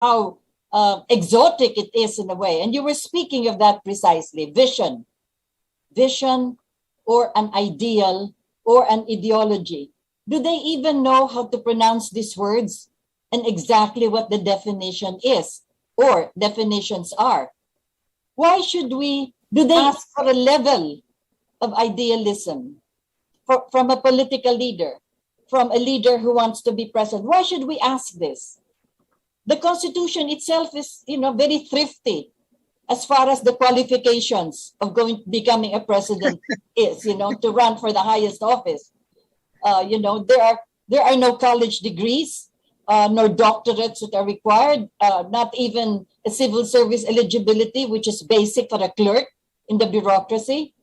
how exotic it is in a way. And you were speaking of that precisely, vision or an ideal or an ideology. Do they even know how to pronounce these words and exactly what the definition is or definitions are? Why should we, do they ask for a level of idealism from a political leader, from a leader who wants to be president? Why should we ask this? The Constitution itself is, very thrifty as far as the qualifications of becoming a president is, to run for the highest office. There are no college degrees, no doctorates that are required, not even a civil service eligibility, which is basic for a clerk in the bureaucracy.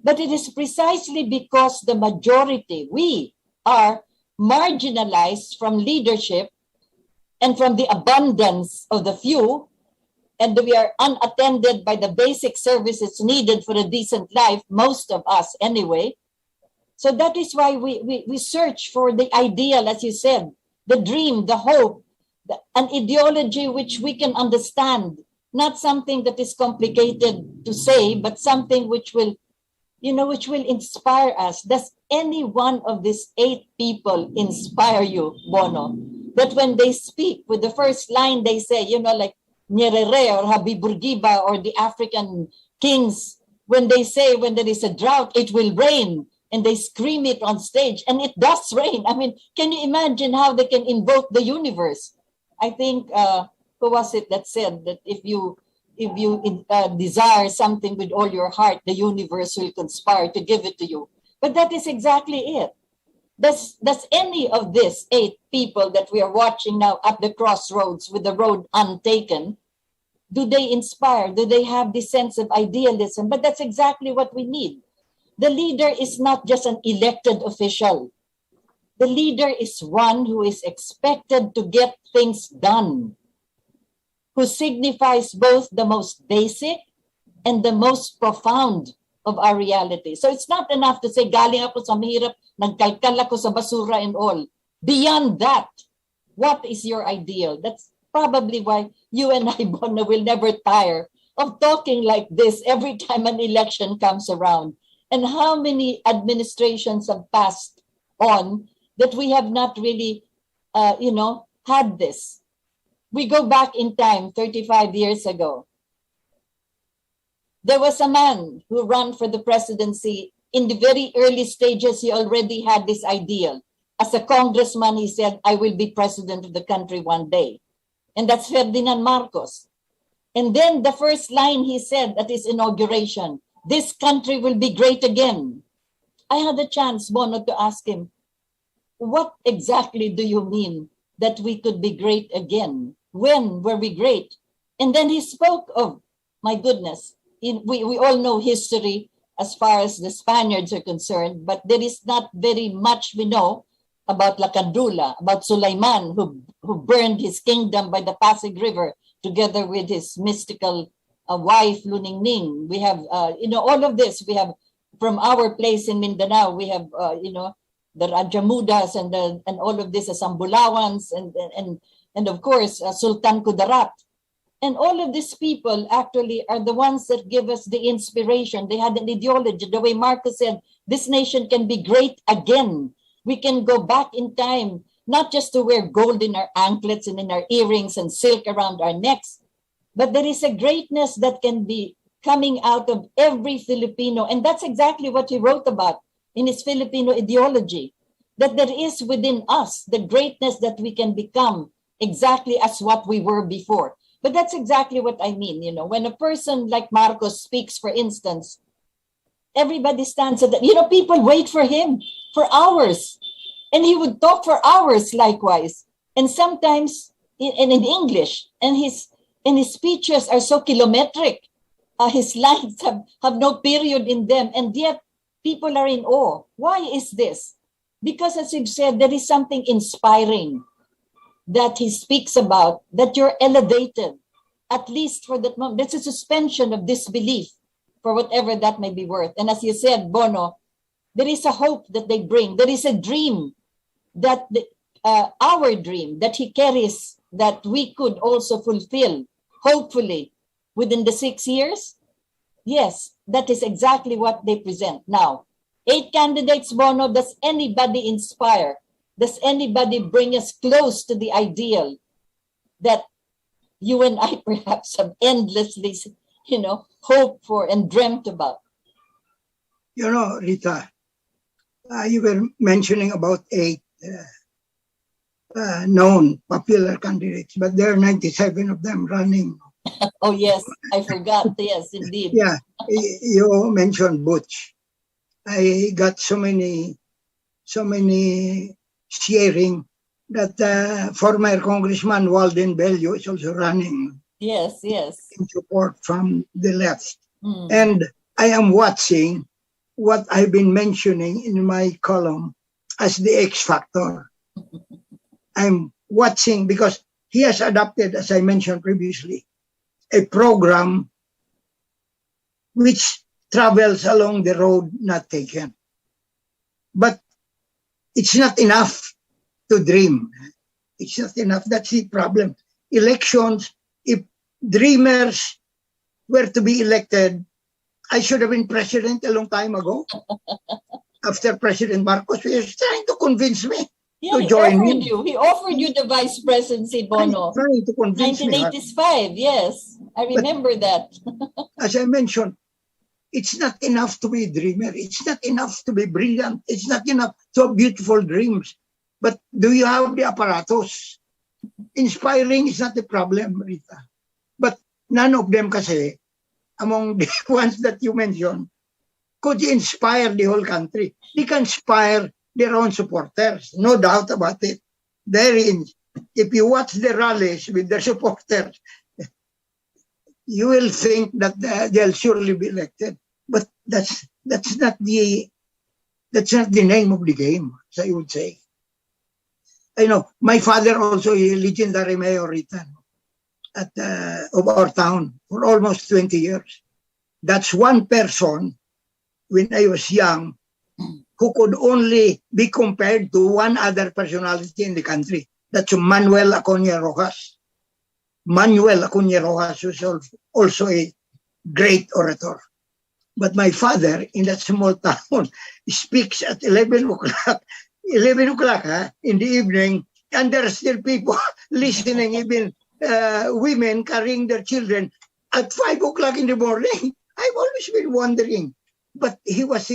But it is precisely because the majority, we are marginalized from leadership and from the abundance of the few, and we are unattended by the basic services needed for a decent life, most of us anyway. So that is why we search for the ideal, as you said, the dream, the hope, an ideology which we can understand, not something that is complicated to say, but something which will inspire us. Does any one of these 8 people inspire you, Bono? That when they speak, with the first line they say, like Nyerere or Habib Bourguiba or the African kings, when they say when there is a drought, it will rain, and they scream it on stage, and it does rain. I mean, can you imagine how they can invoke the universe? I think, who was it that said that if you desire something with all your heart, the universe will conspire to give it to you. But that is exactly it. Does any of these 8 people that we are watching now at the crossroads with the road untaken, do they inspire? Do they have this sense of idealism? But that's exactly what we need. The leader is not just an elected official. The leader is one who is expected to get things done, who signifies both the most basic and the most profound of our reality. So it's not enough to say, galing ako sa mahirap, nagkalkal ako sa basura and all. Beyond that, what is your ideal? That's probably why you and I, Bono, will never tire of talking like this every time an election comes around. And how many administrations have passed on that we have not really, had this. We go back in time, 35 years ago. There was a man who ran for the presidency. In the very early stages, he already had this ideal. As a congressman, he said, I will be president of the country one day. And that's Ferdinand Marcos. And then the first line he said at his inauguration, this country will be great again. I had a chance, Bono, to ask him, what exactly do you mean that we could be great again? When were we great? And then he spoke of, my goodness, we all know history as far as the Spaniards are concerned, but there is not very much we know about Lacandula, about Sulaiman, who burned his kingdom by the Pasig River together with his mystical wife, Luningning. We have, all of this. We have, from our place in Mindanao, we have, the Rajamudas and all of this, Sambulawans, and of course, Sultan Kudarat. And all of these people actually are the ones that give us the inspiration. They had an ideology. The way Marcos said, this nation can be great again. We can go back in time, not just to wear gold in our anklets and in our earrings and silk around our necks, but there is a greatness that can be coming out of every Filipino. And that's exactly what he wrote about in his Filipino ideology, that there is within us the greatness that we can become exactly as what we were before. But that's exactly what I mean, when a person like Marcos speaks, for instance, everybody stands at that. People wait for him for hours, and he would talk for hours likewise, and sometimes in English, and his speeches are so kilometric. His lines have no period in them, and yet people are in awe. Why is this? Because, as you've said, there is something inspiring that he speaks about, that you're elevated, at least for that moment. There's a suspension of disbelief for whatever that may be worth. And as you said, Bono, there is a hope that they bring. There is a dream that our dream that he carries that we could also fulfill, hopefully, within the 6 years? Yes, that is exactly what they present. Now, 8 candidates, Bono, does anybody inspire? Does anybody bring us close to the ideal that you and I perhaps have endlessly, hoped for and dreamt about? You know, Rita, you were mentioning about 8 known popular candidates, but there are 97 of them running. Oh, yes, I forgot. Yes, indeed. Yeah, you mentioned Butch. I got so many sharing that former Congressman Walden Bello is also running. Yes. In support from the left. And I am watching what I've been mentioning in my column as the X factor. I'm watching because he has adopted, as I mentioned previously, a program which travels along the road not taken. But it's not enough to dream. It's not enough. That's the problem. Elections, if dreamers were to be elected, I should have been president a long time ago. After President Marcos, he was trying to convince me to join him. He offered you the vice presidency, Bono. Trying to convince 1985, yes. I remember that. As I mentioned, it's not enough to be a dreamer. It's not enough to be brilliant. It's not enough to have beautiful dreams. But do you have the apparatus? Inspiring is not the problem, Rita. But none of them kasi, among the ones that you mentioned, could inspire the whole country. They can inspire their own supporters, no doubt about it. If you watch the rallies with their supporters, you will think that they'll surely be elected. But that's not the name of the game, as I would say. I know my father also a legendary mayor, Rita, of our town for almost 20 years. That's one person when I was young who could only be compared to one other personality in the country. That's Manuel Acuña Rojas. Manuel Acuña Rojas was also a great orator. But my father in that small town speaks at 11 o'clock in the evening, and there are still people listening, even women carrying their children at 5 o'clock in the morning. I've always been wondering. But he was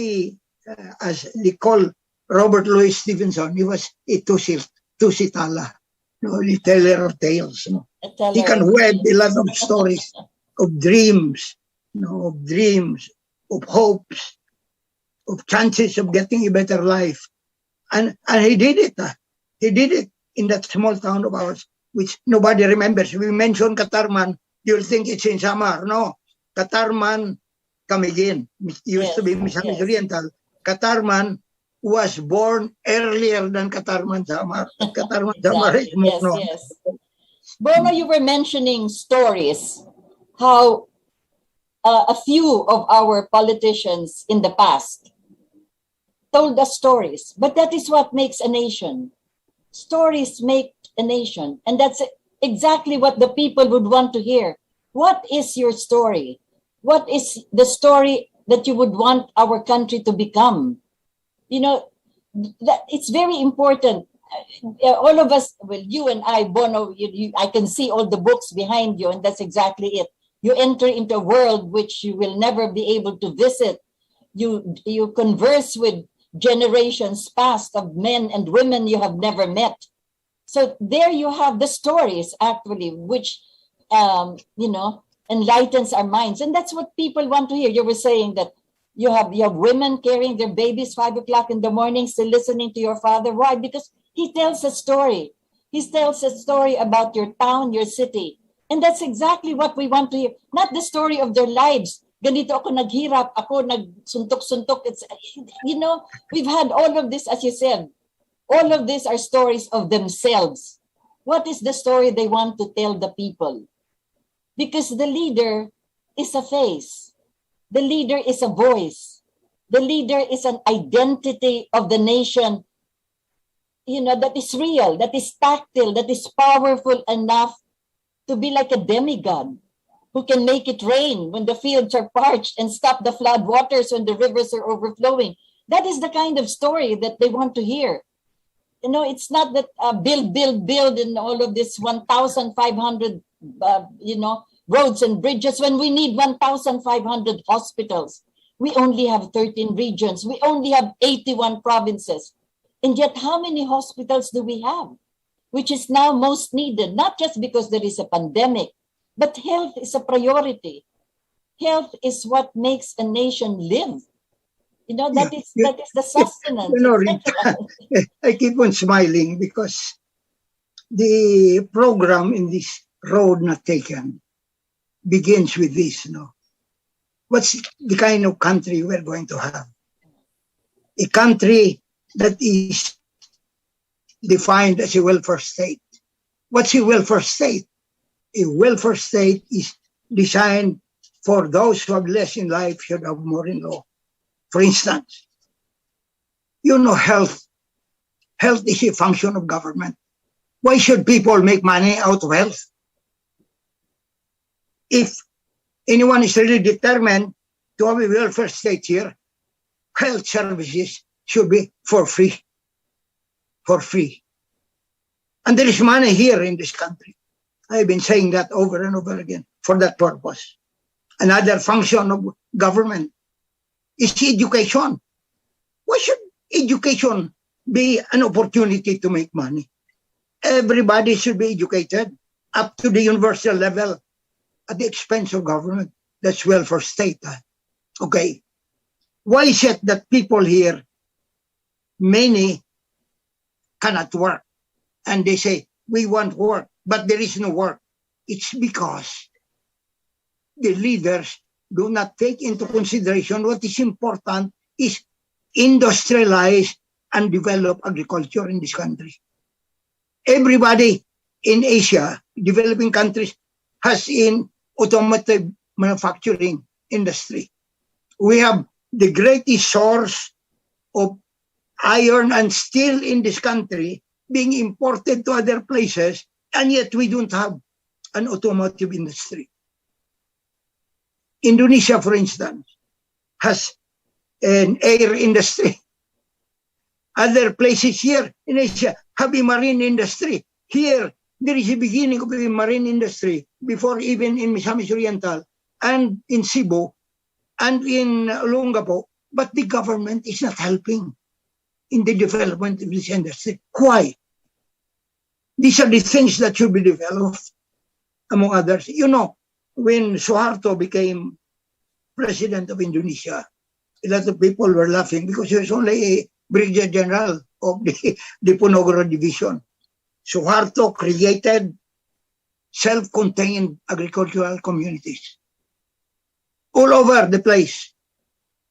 as they call Robert Louis Stevenson, he was a tusitala, the teller of tales. He can web a lot of stories, of dreams, of hopes, of chances of getting a better life. And he did it. He did it in that small town of ours, which nobody remembers. We mention Katarman, you'll think it's in Samar. No, Katarman, Camiguin, used to be Misamis Oriental. Katarman was born earlier than Katarman Samar. Katarman Samar is more known. Yes. Bono, you were mentioning stories, how a few of our politicians in the past told us stories, but that is what makes a nation. Stories make a nation, and that's exactly what the people would want to hear. What is your story? What is the story that you would want our country to become? That it's very important. All of us, well, you and I, Bono, I can see all the books behind you, and that's exactly it. You enter into a world which you will never be able to visit. You converse with generations past of men and women you have never met. So there you have the stories, actually, which, enlightens our minds. And that's what people want to hear. You were saying that you have women carrying their babies 5 o'clock in the morning, still listening to your father. Why? Because he tells a story. He tells a story about your town, your city. And that's exactly what we want to hear. Not the story of their lives. Ganito ako naghirap, ako nagsuntok-suntok. It's, we've had all of this, as you said. All of these are stories of themselves. What is the story they want to tell the people? Because the leader is a face. The leader is a voice. The leader is an identity of the nation that is real, that is tactile, that is powerful enough to be like a demigod who can make it rain when the fields are parched and stop the flood waters when the rivers are overflowing. That is the kind of story that they want to hear. It's not that build, and all of this 1,500, roads and bridges when we need 1,500 hospitals. We only have 13 regions. We only have 81 provinces. And yet, how many hospitals do we have? Which is now most needed, not just because there is a pandemic, but health is a priority. Health is what makes a nation live. That is the sustenance. Rita, I keep on smiling because the program in this road not taken begins with this. What's the kind of country we're going to have? A country that is defined as a welfare state. What's a welfare state? A welfare state is designed for those who have less in life should have more in law. For instance, health. Health is a function of government. Why should people make money out of health? If anyone is really determined to have a welfare state here, health services should be for free. For free. And there is money here in this country. I've been saying that over and over again for that purpose. Another function of government is education. Why should education be an opportunity to make money? Everybody should be educated up to the universal level at the expense of government. That's welfare state. Okay. Why is it that people here, many cannot work? And they say, we want work, but there is no work. It's because the leaders do not take into consideration what is important is industrialize and develop agriculture in this country. Everybody in Asia, developing countries, has in automotive manufacturing industry. We have the greatest source of iron and steel in this country being imported to other places, and yet we don't have an automotive industry. Indonesia, for instance, has an air industry. Other places here in Asia have a marine industry. Here, there is a beginning of a marine industry before even in Misamis Oriental and in Cebu and in Olongapo. But the government is not helping in the development of this industry. Why? These are the things that should be developed, among others. When Suharto became president of Indonesia, a lot of people were laughing because he was only a brigadier general of the Diponegoro division. Suharto created self-contained agricultural communities all over the place.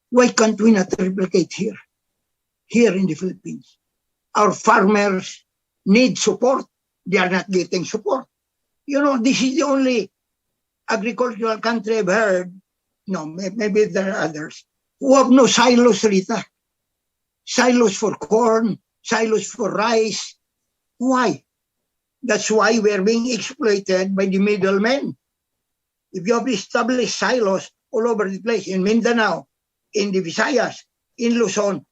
Why can't we not replicate here in the Philippines? Our farmers need support. They are not getting support. This is the only agricultural country I've heard. No, maybe there are others who have no silos, Rita. Silos for corn, silos for rice. Why? That's why we're being exploited by the middlemen. If you have established silos all over the place, in Mindanao, in the Visayas, in Luzon,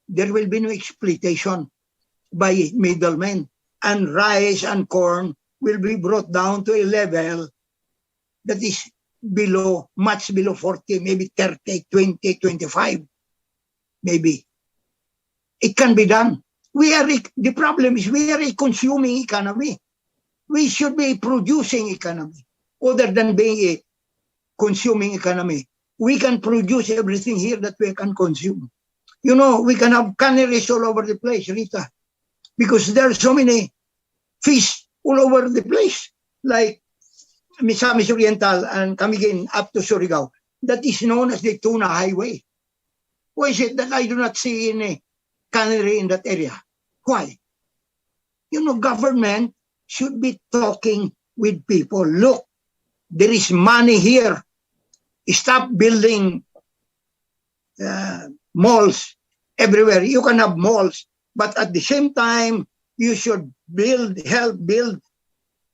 there will be no exploitation by middlemen. And rice and corn will be brought down to a level that is much below 40, maybe 30, 20, 25, maybe. It can be done. The problem is we are a consuming economy. We should be a producing economy other than being a consuming economy. We can produce everything here that we can consume. We can have canneries all over the place, Rita, because there are so many fish all over the place, like Misamis Oriental and Camiguin up to Surigao. That is known as the Tuna Highway. Why is it that I do not see any cannery in that area? Why? Government should be talking with people. Look, there is money here. Stop building malls everywhere. You can have malls, but at the same time, you should help build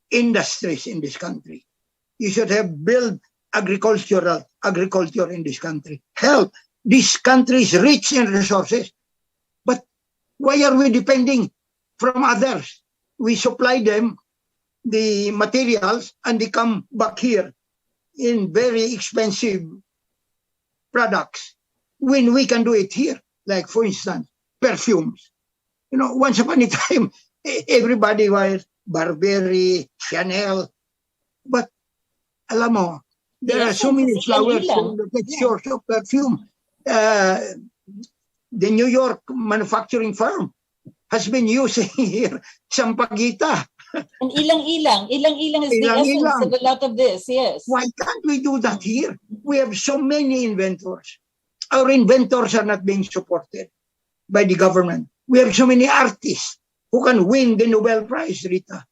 industries in this country. You should have build agriculture in this country. Help. This country is rich in resources. But why are we depending from others? We supply them the materials and they come back here in very expensive products when we can do it here. Like, for instance, perfumes. You know, once upon a time, everybody wears Burberry, Chanel. But alam mo, there are so many flowers in the textures of perfume. The New York manufacturing firm has been using here Sampaguita. And ilang-ilang is the essence of a lot of this, yes. Why can't we do that here? We have so many inventors. Our inventors are not being supported by the government. We have so many artists who can win the Nobel Prize, Rita.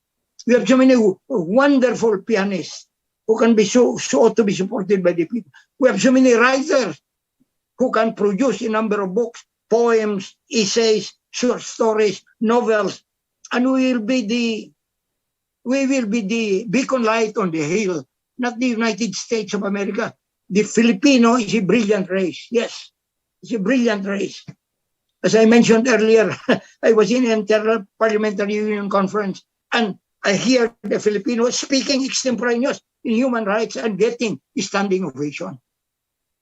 We have so many wonderful pianists who can be so to be supported by the people. We have so many writers who can produce a number of books, poems, essays, short stories, novels, and we will be the beacon light on the hill, not the United States of America. The Filipino is a brilliant race. Yes, it's a brilliant race. As I mentioned earlier, I was in an Inter-Parliamentary Union conference, and I hear the Filipinos speaking extemporaneous in human rights and getting a standing ovation.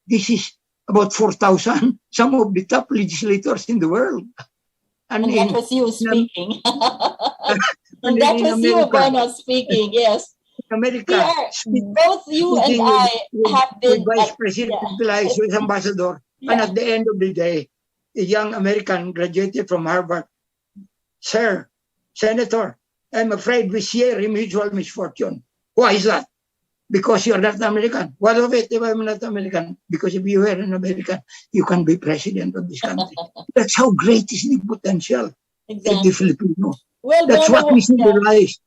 This is about 4,000, some of the top legislators in the world. And that was you speaking. And that was you, Bono, speaking, yes. America, both you and I have been Vice President of the US Ambassador, and at the end of the day, a young American graduated from Harvard. Sir, Senator, I'm afraid we share a mutual misfortune. Why is that? Because you're not American. What of it if I'm not American? Because if you were an American, you can be president of this country. That's how great is the potential of the Filipino. Well, that's Bono, what we symbolize.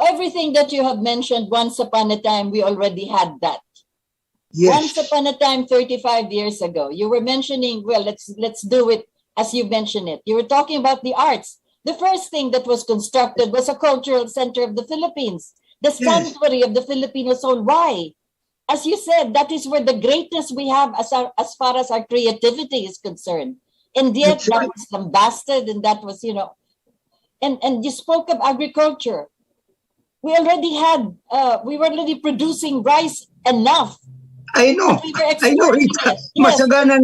Everything that you have mentioned, once upon a time, we already had that. Yes. Once upon a time, 35 years ago, you were mentioning, well, let's do it as you mentioned it. You were talking about the arts. The first thing that was constructed was a cultural center of the Philippines, the sanctuary of the Filipino soul. Why? As you said, that is where the greatness we have as far as our creativity is concerned. And yet that was lambasted, and that was, and you spoke of agriculture. We were already producing rice enough. I know. Masagana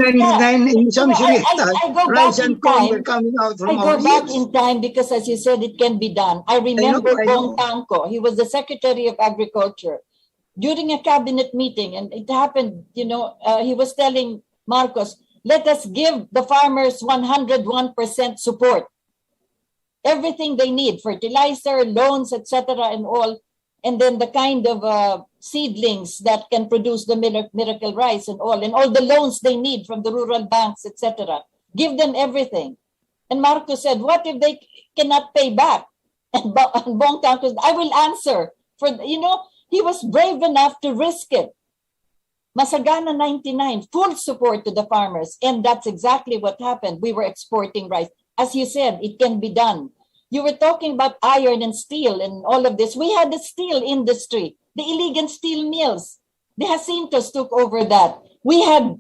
in some rice and corn were coming out from our I go back in time because, as you said, it can be done. I remember Bong Tanco. He was the Secretary of Agriculture during a cabinet meeting, and it happened. He was telling Marcos, "Let us give the farmers 101% support. Everything they need, fertilizer, loans, etc., and all, and then the kind of seedlings that can produce the miracle rice and all the loans they need from the rural banks, etc. Give them everything." And Marcos said, "What if they cannot pay back?" And Bong Tanco said, "I will answer." He was brave enough to risk it. Masagana 99, full support to the farmers, and that's exactly what happened. We were exporting rice. As you said, it can be done. You were talking about iron and steel and all of this. We had the steel industry, the illegal steel mills. The Jacintos took over that. We had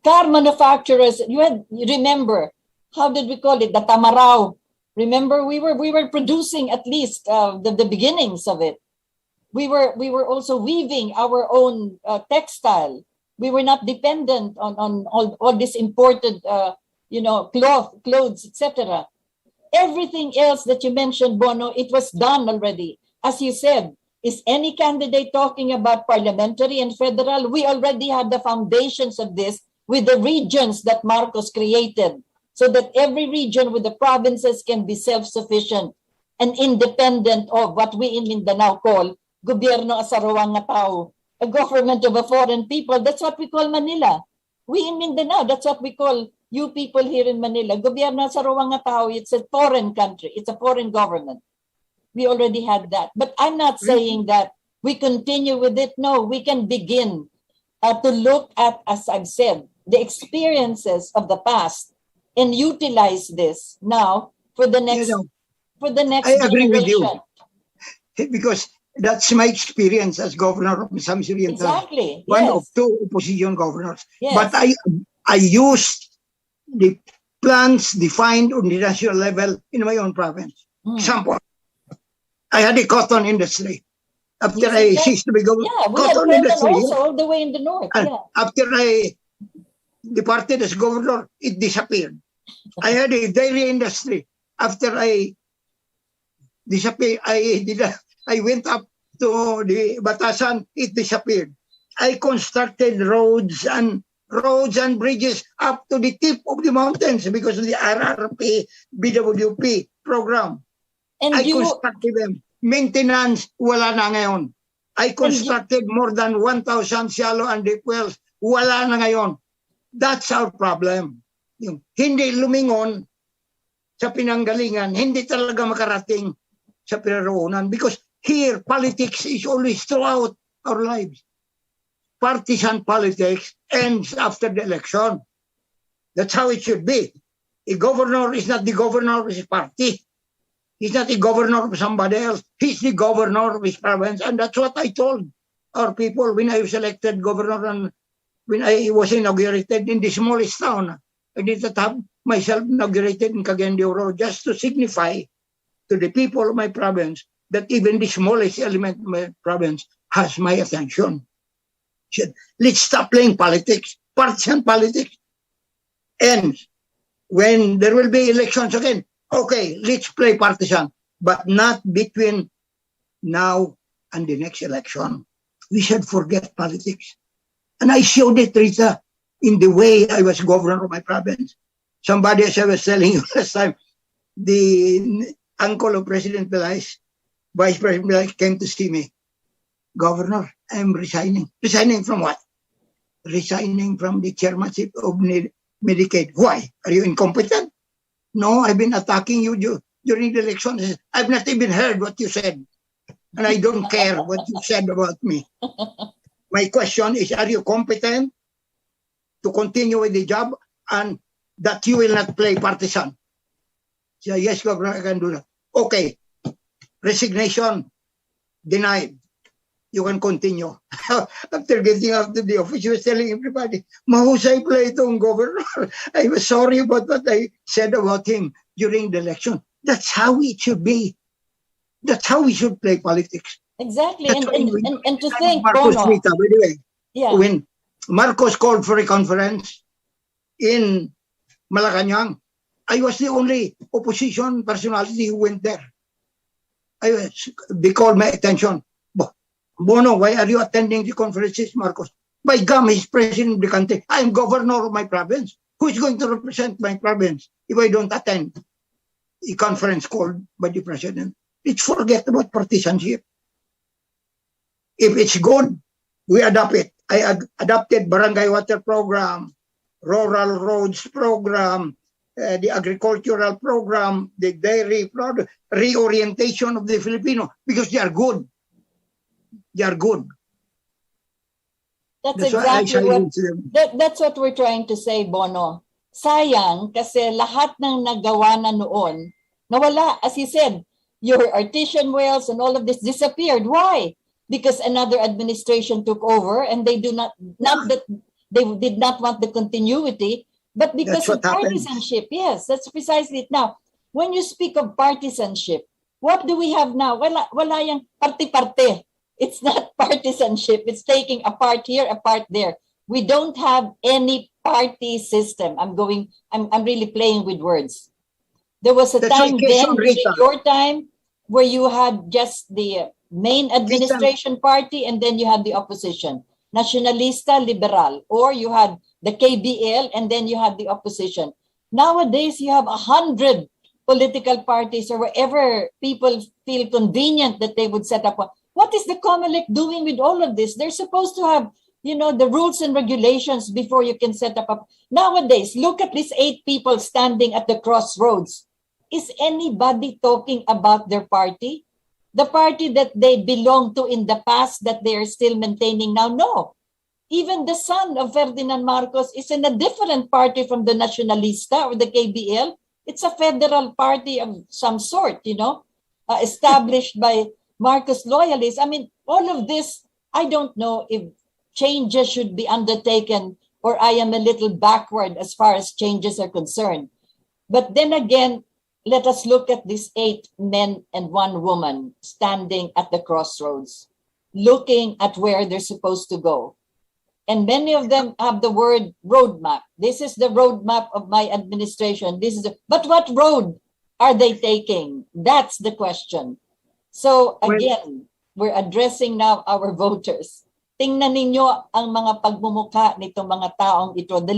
car manufacturers. You remember, how did we call it? The Tamarao. Remember, we were producing at least the beginnings of it. We were also weaving our own textile. We were not dependent on all this imported clothes, etc. Everything else that you mentioned, Bono, it was done already. As you said, is any candidate talking about parliamentary and federal? We already had the foundations of this with the regions that Marcos created, so that every region with the provinces can be self-sufficient and independent of what we in Mindanao call gobyerno asarawang nga tao, a government of a foreign people. That's what we call Manila. We in Mindanao, that's what we call you people here in Manila. Gobyerno asarawang nga tao, it's a foreign country. It's a foreign government. We already had that. But I'm not saying that we continue with it. No, we can begin to look at, as I've said, the experiences of the past and utilize this now for the next for the next I agree with generation. you. Because that's my experience as governor of Misamis Oriental. Exactly. One Yes. of two opposition governors. Yes. But I used the plans defined on the national level in my own province. Example, I had a cotton industry. After I ceased to be governor, Yeah, we had cotton cotton industry. also all the way in the north. And Yeah. after I departed as governor, it disappeared. I had a dairy industry. After I disappeared, I went up to the Batasang, it disappeared. I constructed roads and bridges up to the tip of the mountains because of the RRP, BWP program. And I constructed them. Maintenance, wala na ngayon. I constructed more than 1,000 shallow and deep wells. Wala na ngayon. That's our problem. Yung hindi lumingon sa pinanggalingan, hindi talaga makarating sa pinaroonan. Because here, politics is always throughout our lives. Partisan politics ends after the election. That's how it should be. A governor is not the governor of his party. He's not the governor of somebody else. He's the governor of his province. And that's what I told our people when I was elected governor and when I was inaugurated in the smallest town. I did not have myself inaugurated in Cagayan de Oro just to signify to the people of my province that even the smallest element of my province has my attention. Let's stop playing politics, partisan politics. And when there will be elections again, okay, let's play partisan, but not between now and the next election. We should forget politics. And I showed it, Rita, in the way I was governor of my province. Somebody, as I was telling you last time, the uncle of President Belais, Vice President Belais, came to see me. Governor, I'm resigning. Resigning from what? Resigning from the chairmanship of Medicaid. Why? Are you incompetent? No, I've been attacking you during the election. I've not even heard what you said. And I don't care what you said about me. My question is, are you competent to continue with the job and that you will not play partisan? So, yes, Governor, I can do that. Okay. Resignation denied. You can continue. After getting out of the office, he was telling everybody, mahusay pala itong governor. I was sorry about what I said about him during the election. That's how it should be. That's how we should play politics. Exactly. And to think, Marcos Bono. Rita, by the way, Yeah. when Marcos called for a conference in Malacanang, I was the only opposition personality who went there. They called my attention. Bono, why are you attending the conferences, Marcos? By gum, he's president of the country. I'm governor of my province. Who is going to represent my province if I don't attend a conference called by the president? Let's forget about partisanship. If it's good, we adopt it. I adopted barangay water program, rural roads program, the agricultural program, the dairy product, reorientation of the Filipino, because they are good. They are good. That's what we're trying to say, Bono. Sayang kasi lahat ng nagawa na noon, nawala. As he said, your artesian wells and all of this disappeared. Why? Because another administration took over and they did not want the continuity, but because of partisanship. Yes, that's precisely it. Now, when you speak of partisanship, what do we have now? Wala yung parte-parte. It's not partisanship. It's taking a part here, a part there. We don't have any party system. I'm really playing with words. There was a time then during your time where you had just the main administration party and then you had the opposition. Nacionalista, liberal. Or you had the KBL and then you had the opposition. Nowadays, you have 100 political parties or wherever people feel convenient that they would set up one. What is the COMELEC doing with all of this? They're supposed to have, the rules and regulations before you can set up a... Nowadays, look at these 8 people standing at the crossroads. Is anybody talking about their party? The party that they belonged to in the past that they are still maintaining now? No. Even the son of Ferdinand Marcos is in a different party from the Nacionalista or the KBL. It's a federal party of some sort, established by Marcos loyalists. I mean, all of this, I don't know if changes should be undertaken, or I am a little backward as far as changes are concerned. But then again, let us look at these 8 men and 1 woman standing at the crossroads, looking at where they're supposed to go. And many of them have the word roadmap. This is the roadmap of my administration. But what road are they taking? That's the question. So again, we're addressing now our voters. Tingnan ninyo ang mga pagmumukha nitong mga taong ito. The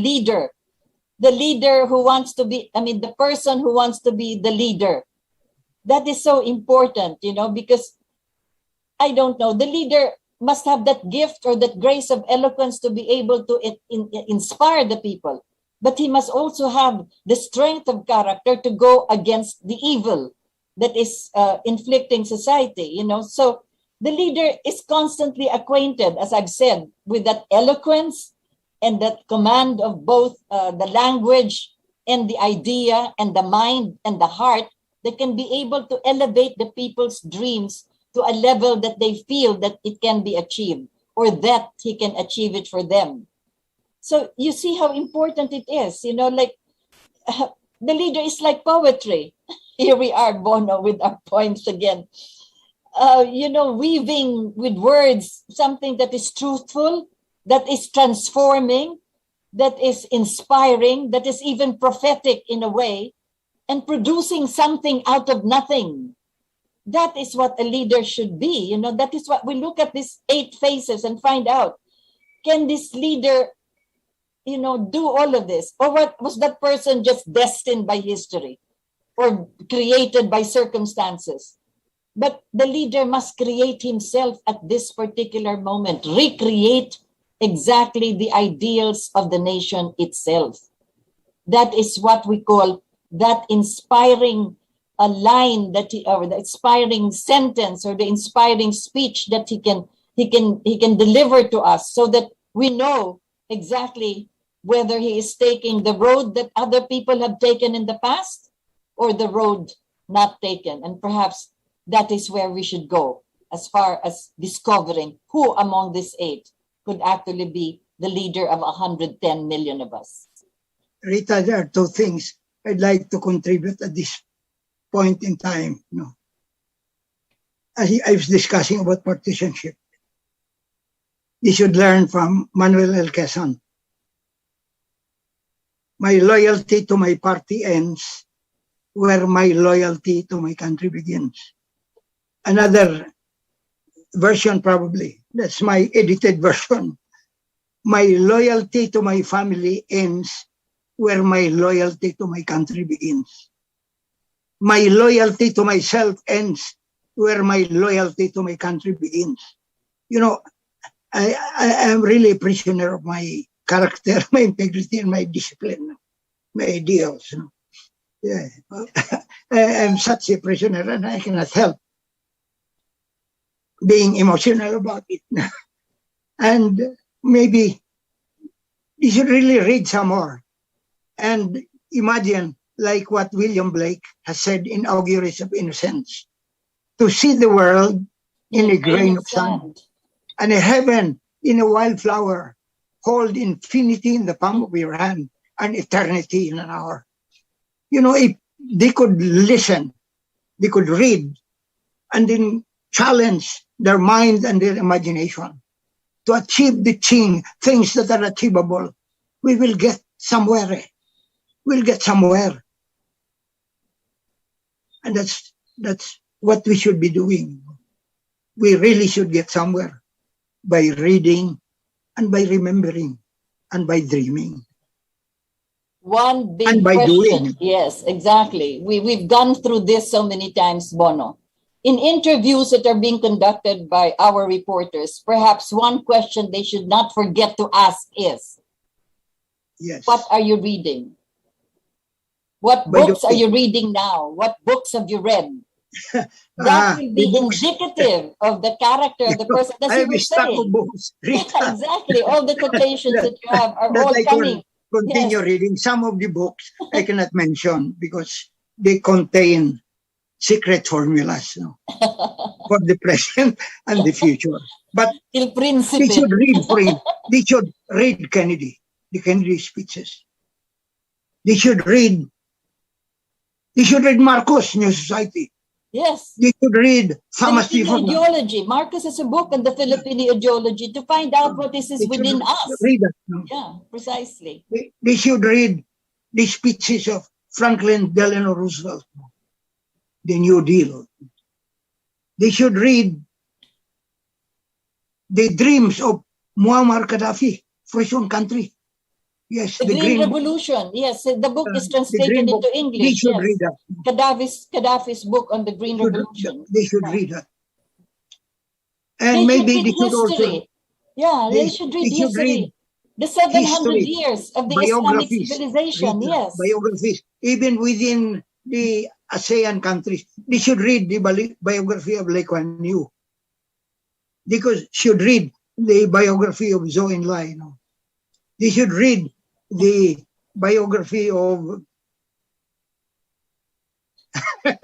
leader who wants to be, the person who wants to be the leader. That is so important, because I don't know, the leader must have that gift or that grace of eloquence to be able to inspire the people. But he must also have the strength of character to go against the evil that is inflicting society, So the leader is constantly acquainted, as I've said, with that eloquence and that command of both the language and the idea and the mind and the heart that can be able to elevate the people's dreams to a level that they feel that it can be achieved, or that he can achieve it for them. So you see how important it is, the leader is like poetry. Here we are, Bono, with our points again. Weaving with words something that is truthful, that is transforming, that is inspiring, that is even prophetic in a way, and producing something out of nothing. That is what a leader should be. That is what we look at these 8 faces and find out. Can this leader, do all of this? Or what was that person just destined by history or created by circumstances? But the leader must create himself at this particular moment, recreate exactly the ideals of the nation itself. That is what we call that inspiring a line or the inspiring sentence or the inspiring speech that he can deliver to us, so that we know exactly whether he is taking the road that other people have taken in the past or the road not taken. And perhaps that is where we should go as far as discovering who among these 8 could actually be the leader of 110 million of us. Rita, there are 2 things I'd like to contribute at this point in time. I was discussing about partisanship. You should learn from Manuel L. Quezon. My loyalty to my party ends where my loyalty to my country begins. Another version probably, that's my edited version. My loyalty to my family ends where my loyalty to my country begins. My loyalty to myself ends where my loyalty to my country begins. I am really a prisoner of my character, my integrity, and my discipline, my ideals. Yeah. I am such a prisoner, and I cannot help being emotional about it. And maybe you should really read some more and imagine, like what William Blake has said in Auguries of Innocence, to see the world in a grain of sand, and a heaven in a wildflower, hold infinity in the palm of your hand, and eternity in an hour. If they could listen, they could read, and then challenge their mind and their imagination to achieve the things that are achievable, we will get somewhere. We'll get somewhere. And that's what we should be doing. We really should get somewhere by reading and by remembering and by dreaming. One big and by question. Doing. Yes, exactly. We've gone through this so many times, Bono. In interviews that are being conducted by our reporters, perhaps one question they should not forget to ask is, yes, what are you reading? What books are you reading now? What books have you read? That will be indicative of the character of the person. That's what you're saying. Books. Exactly. All the quotations that you have are all coming continue reading. Some of the books I cannot mention because they contain secret formulas for the present and the future. But Il they Principe. should read Freud. They should read Kennedy, the Kennedy speeches. They should read Marcos, New Society. Yes. They should read Thomas Filipino Jefferson. ideology. Marcus has a book on the Filipino ideology to find out what is They within should us. read that. No? Yeah, precisely. They should read the speeches of Franklin Delano Roosevelt, the New Deal. They should read the dreams of Muammar Gaddafi for his own country. Yes, The Green Revolution. Yes, the book is translated into English. They should yes. read that. Gaddafi's book on the Green Revolution. They should read that. And They maybe should they read should also history. Yeah, they should read history. The 700 history, years of the Islamic biographies, civilization. Yes. biographies, even within the ASEAN countries. They should read the biography of Lee Kuan Yew. Because should read the biography of Zhou Enlai. They should read the biography of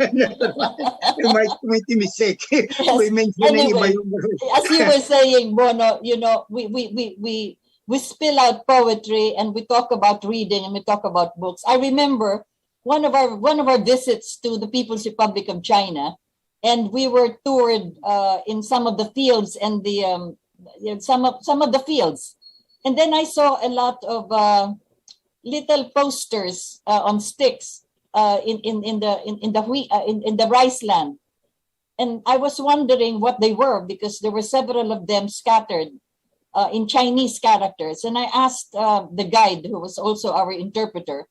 you might make a mistake. Yes. We mentioned Anyway, biography. as you were saying, Bono, we spill out poetry and we talk about reading and we talk about books. I remember one of our visits to the People's Republic of China, and we were toured in some of the fields and the some of the fields, and then I saw a lot of little posters on sticks in the rice land, and I was wondering what they were because there were several of them scattered in Chinese characters, and I asked the guide, who was also our interpreter,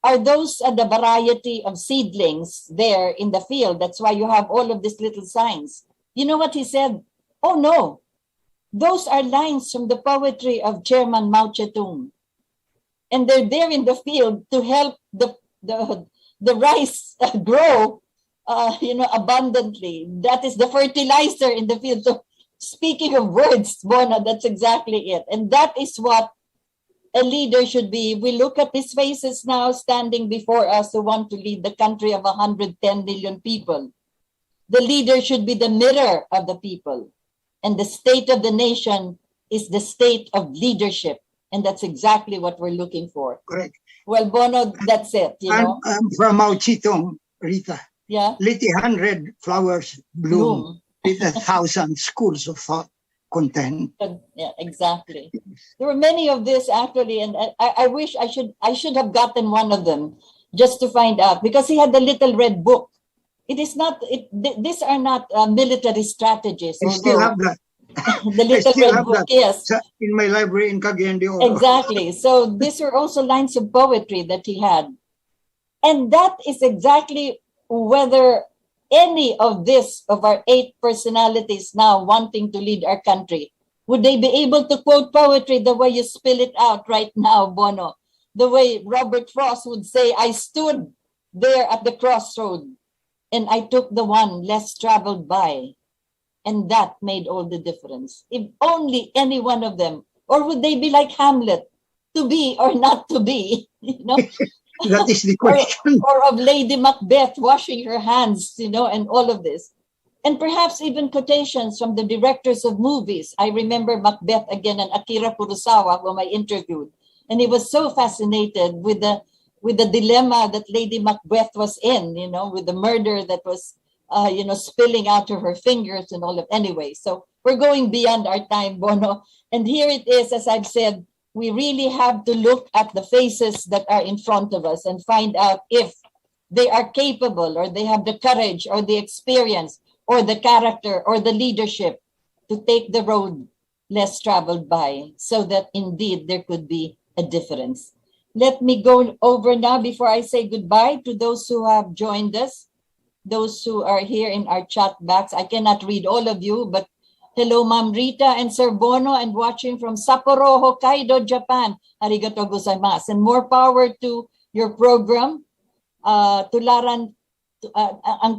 are those the variety of seedlings there in the field? That's why you have all of these little signs. You know what he said? Oh no, those are lines from the poetry of Chairman Mao Zedong, and they're there in the field to help the rice grow, abundantly. That is the fertilizer in the field. So, speaking of words, Bona, that's exactly it, and that is what a leader should be. We look at these faces now standing before us who want to lead the country of 110 million people. The leader should be the mirror of the people. And the state of the nation is the state of leadership. And that's exactly what we're looking for. Correct. Well, Bono, that's it. I'm from Mao Zedong, Rita. Yeah. Let 100 flowers bloom. Let 1,000 schools of thought content. Yeah, exactly. There were many of this actually, and I wish I should have gotten one of them just to find out, because he had the little red book. It is not. These are not military strategies. I still have that. The little red book, yes, in my library in Cagayan de Oro. Exactly. So these are also lines of poetry that he had, and that is exactly whether any of our 8 personalities now wanting to lead our country, would they be able to quote poetry the way you spill it out right now, Bono? The way Robert Frost would say, I stood there at the crossroad and I took the one less traveled by. And that made all the difference. If only any one of them, or would they be like Hamlet, to be or not to be, That is the question. Or of Lady Macbeth washing her hands, and all of this. And perhaps even quotations from the directors of movies. I remember Macbeth again and Akira Kurosawa, whom I interviewed. And he was so fascinated with the dilemma that Lady Macbeth was in, with the murder that was, spilling out of her fingers and all of. Anyway, so we're going beyond our time, Bono. And here it is, as I've said, we really have to look at the faces that are in front of us and find out if they are capable, or they have the courage or the experience or the character or the leadership to take the road less traveled by, so that indeed there could be a difference. Let me go over now before I say goodbye to those who have joined us, those who are here in our chat box. I cannot read all of you, but hello, Ma'am Rita and Sir Bono, and watching from Sapporo, Hokkaido, Japan. Arigato gozaimasu. And more power to your program. Ang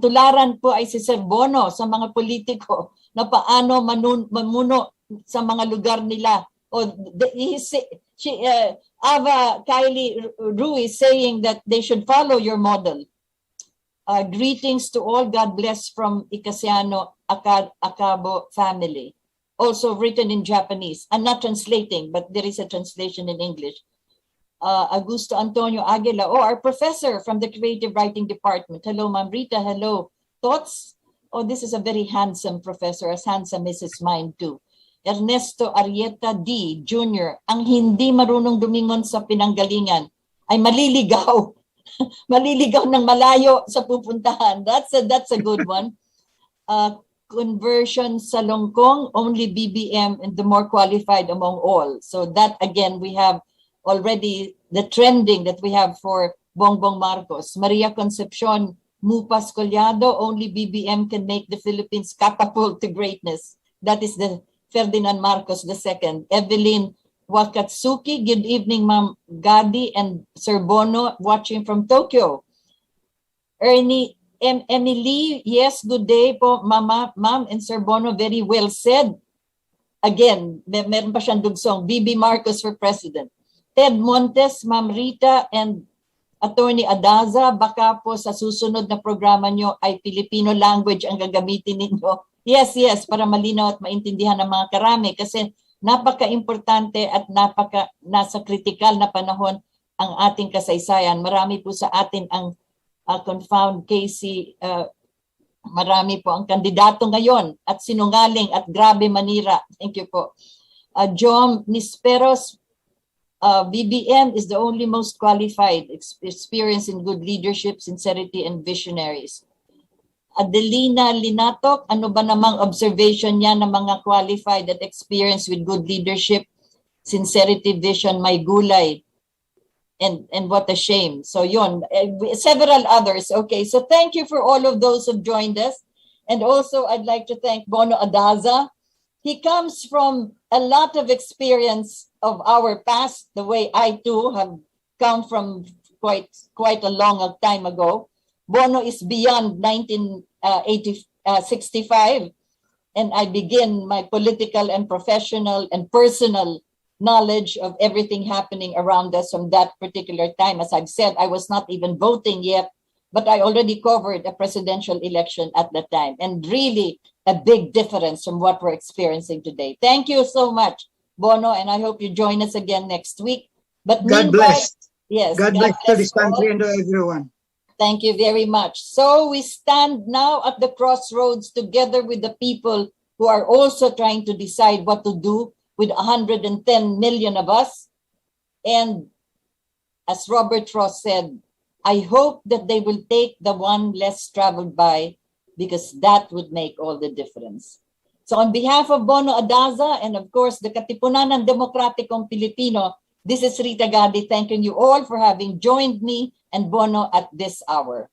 tularan po ay si Sir Bono sa mga politiko na paano mamuno sa mga lugar nila. Ava Kylie Ruiz saying that they should follow your model. Greetings to all. God bless from Ikasiano Acabo family. Also written in Japanese. I'm not translating, but there is a translation in English. Augusto Antonio Aguila, our professor from the Creative Writing Department. Hello, Ma'am Rita. Hello. Thoughts? Oh, this is a very handsome professor, as handsome as his mind too. Ernesto Arieta D. Jr., ang hindi marunong dumingon sa pinanggalingan ay maliligaw. Maliligaw ng malayo sa pupuntahan. That's a good one. Conversion sa longkong, only BBM and the more qualified among all. So that again, we have already the trending that we have for Bongbong Marcos. Maria Concepcion Mupas Collado, only BBM can make the Philippines catapult to greatness. That is the Ferdinand Marcos II. Evelyn Wakatsuki, good evening, Ma'am Gadi and Sir Bono, watching from Tokyo. Ernie Emily, yes, good day po, Ma'am and Sir Bono, very well said. Again, meron pa siyang dugsong, BB Marcos for President. Ted Montes, Ma'am Rita, and Attorney Adaza, baka po sa susunod na programa nyo ay Filipino language ang gagamitin ninyo. Yes, para malinaw at maintindihan ng mga karami kasi napaka-importante at nasa kritikal na panahon ang ating kasaysayan. Marami po sa atin ang confound Casey, marami po ang kandidato ngayon at sinungaling at grabe manira. Thank you po. John Nisperos, BBM is the only most qualified, experience in good leadership, sincerity, and visionaries. Adelina Linatok, ano ba namang observation niya ng mga qualified and experienced with good leadership, sincerity, vision, may gulay, and what a shame. So yun, several others. Okay, so thank you for all of those who joined us. And also I'd like to thank Bono Adaza. He comes from a lot of experience of our past, the way I too have come from quite a long time ago. Bono is beyond 1965, and I begin my political and professional and personal knowledge of everything happening around us from that particular time. As I've said, I was not even voting yet, but I already covered a presidential election at that time, and really a big difference from what we're experiencing today. Thank you so much, Bono, and I hope you join us again next week. But God bless. Yes, God bless to this country and to everyone. Thank you very much. So we stand now at the crossroads together with the people who are also trying to decide what to do with 110 million of us. And as Robert Frost said, I hope that they will take the one less traveled by, because that would make all the difference. So on behalf of Bono Adaza and of course the Katipunan ng Demokratikong Pilipino, this is Rita Gadi thanking you all for having joined me and Bono at this hour.